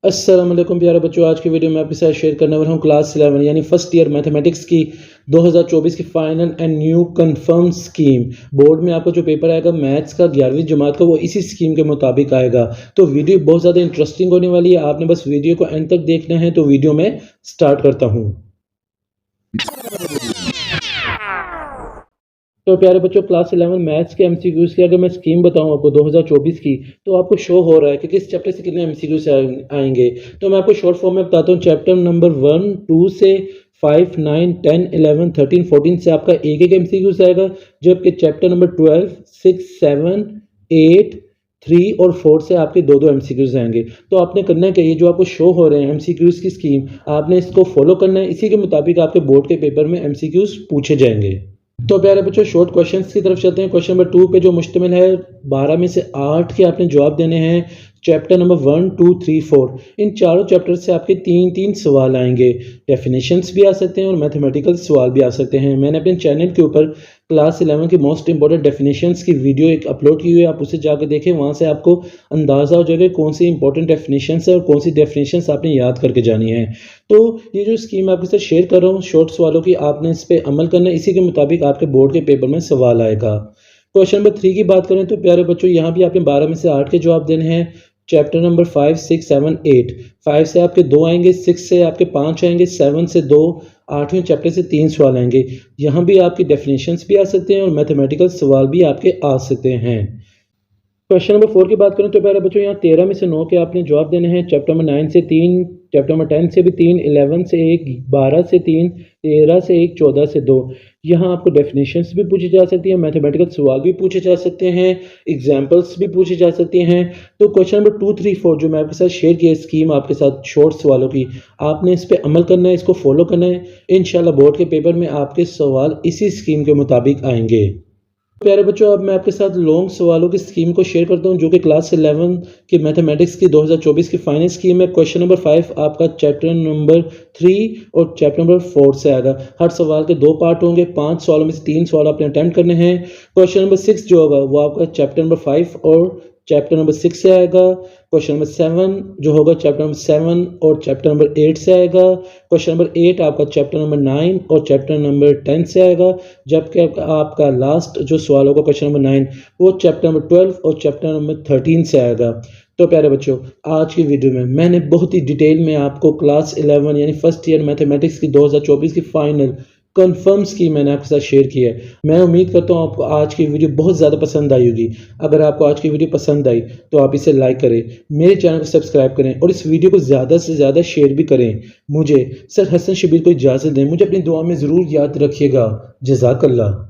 अस्सलाम वालेकुम प्यारे बच्चों। आज की वीडियो में आपके साथ शेयर करने वाला हूँ क्लास 11 यानी फर्स्ट ईयर मैथमेटिक्स की 2024 की final and new confirm scheme. Board में आपका जो पेपर आएगा मैथ्स का 11वीं जमात का, वो इसी स्कीम के मुताबिक आएगा। तो वीडियो बहुत ज़्यादा इंटरेस्टिंग होने वाली है, आपने बस वीडियो को एंड तक देखना है। तो वीडियो में स्टार्ट करता हूँ। तो प्यारे बच्चों, क्लास 11 मैथ्स के एमसीक्यूज़ की अगर मैं स्कीम बताऊं आपको 2024 की, तो आपको शो हो रहा है कि किस चैप्टर से कितने एमसीक्यूज़ आएंगे। तो मैं आपको शॉर्ट फॉर्म में बताता हूं। चैप्टर नंबर 1, 2 से 5, 9, 10, 11, 13, 14 से आपका एक एक एमसीक्यूज़ आएगा, जबकि चैप्टर नंबर 12, 6, 7, 8, 3 और 4 से आपके दो एमसीक्यूज़ आएंगे। तो आपने करना है कि ये जो आपको शो हो रहे हैं एमसीक्यूज़ की स्कीम, आपने इसको फॉलो करना है। इसी के मुताबिक आपके बोर्ड के पेपर में एमसीक्यूज़ पूछे जाएंगे। तो प्यारे बच्चों, शॉर्ट क्वेश्चंस की तरफ चलते हैं। क्वेश्चन नंबर 2 पे जो मुश्तमिल है 12 में से 8 के आपने जवाब देने हैं। चैप्टर नंबर 1, 2, 3, 4 इन चारों चैप्टर से आपके 3-3 सवाल आएंगे। डेफिनेशंस भी आ सकते हैं और मैथमेटिकल सवाल भी आ सकते हैं। मैंने अपने चैनल के ऊपर क्लास 11 की मोस्ट इंपॉर्टेंट डेफिनेशंस की वीडियो एक अपलोड की हुई है, आप उसे जाकर देखें। वहाँ से आपको अंदाज़ा हो जाएगा कौन सी इंपॉर्टेंट डेफिनेशंस है और कौन सी डेफिनेशंस आपने याद करके जानी है। तो ये जो स्कीम आपके साथ शेयर कर रहा हूँ शॉर्ट सवालों की, आपने इस पर अमल करना है। इसी के मुताबिक आपके बोर्ड के पेपर में सवाल आएगा। क्वेश्चन नंबर 3 की बात करें तो प्यारे बच्चों, यहाँ भी आपने 12 में से 8 के जवाब देने हैं। चैप्टर नंबर 5, 6, 7, 8 5 से आपके 2 आएंगे, 6 से आपके 5 आएंगे, 7 से 2, 8वें चैप्टर से 3 सवाल आएंगे। यहाँ भी आपकी डेफिनेशंस भी आ सकते हैं और मैथमेटिकल सवाल भी आपके आ सकते हैं। क्वेश्चन नंबर 4 की बात करें तो प्यारे बच्चों, यहाँ 13 में से 9 के आपने जवाब देने हैं। चैप्टर नंबर 9 से 3, चैप्टर नंबर 10 से भी 3, 11 से 1, 12 से 3, 13 से 1, 14 से 2। यहाँ आपको डेफिनेशंस भी पूछी जा सकती हैं, मैथमेटिकल सवाल भी पूछे जा सकते हैं, एग्जाम्पल्स भी पूछी जा सकती हैं। तो क्वेश्चन नंबर 2, 3, 4 जो मैं आपके साथ शेयर किया स्कीम आपके साथ शॉर्ट सवालों की, आपने इस पर अमल करना है, इसको फॉलो करना है। इंशाल्लाह बोर्ड के पेपर में आपके सवाल इसी स्कीम के मुताबिक आएंगे। प्यारे बच्चों, अब मैं आपके साथ लॉन्ग सवालों की स्कीम को शेयर करता हूं, जो कि क्लास 11 की मैथमेटिक्स की 2024 की फाइनल स्कीम है। क्वेश्चन नंबर 5 आपका चैप्टर नंबर 3 और चैप्टर नंबर 4 से आएगा। हर सवाल के 2 पार्ट होंगे, 5 सवालों में से 3 सवाल आपने अटेम्प्ट करने हैं। क्वेश्चन नंबर 6 जो होगा वो आपका चैप्टर नंबर 5 और चैप्टर नंबर 6 से आएगा। क्वेश्चन नंबर 7 जो होगा चैप्टर नंबर 7 और चैप्टर नंबर 8 से आएगा। क्वेश्चन नंबर 8 आपका चैप्टर नंबर 9 और चैप्टर नंबर 10 से आएगा। जबकि आपका लास्ट जो सवाल होगा क्वेश्चन नंबर 9 वो चैप्टर नंबर 12 और चैप्टर नंबर 13 से आएगा। तो प्यारे बच्चों, आज की वीडियो में मैंने बहुत ही डिटेल में आपको क्लास 11 यानी फर्स्ट ईयर मैथमेटिक्स की 2024 की फाइनल कंफर्म स्कीम मैंने आपके साथ शेयर की है। मैं उम्मीद करता हूँ आपको आज की वीडियो बहुत ज़्यादा पसंद आई होगी। अगर आपको आज की वीडियो पसंद आई तो आप इसे लाइक करें, मेरे चैनल को सब्सक्राइब करें और इस वीडियो को ज़्यादा से ज़्यादा शेयर भी करें। मुझे सर हसन शबीर को इजाज़त दें, मुझे अपनी दुआ में ज़रूर याद रखिएगा। जज़ाकल्लाह।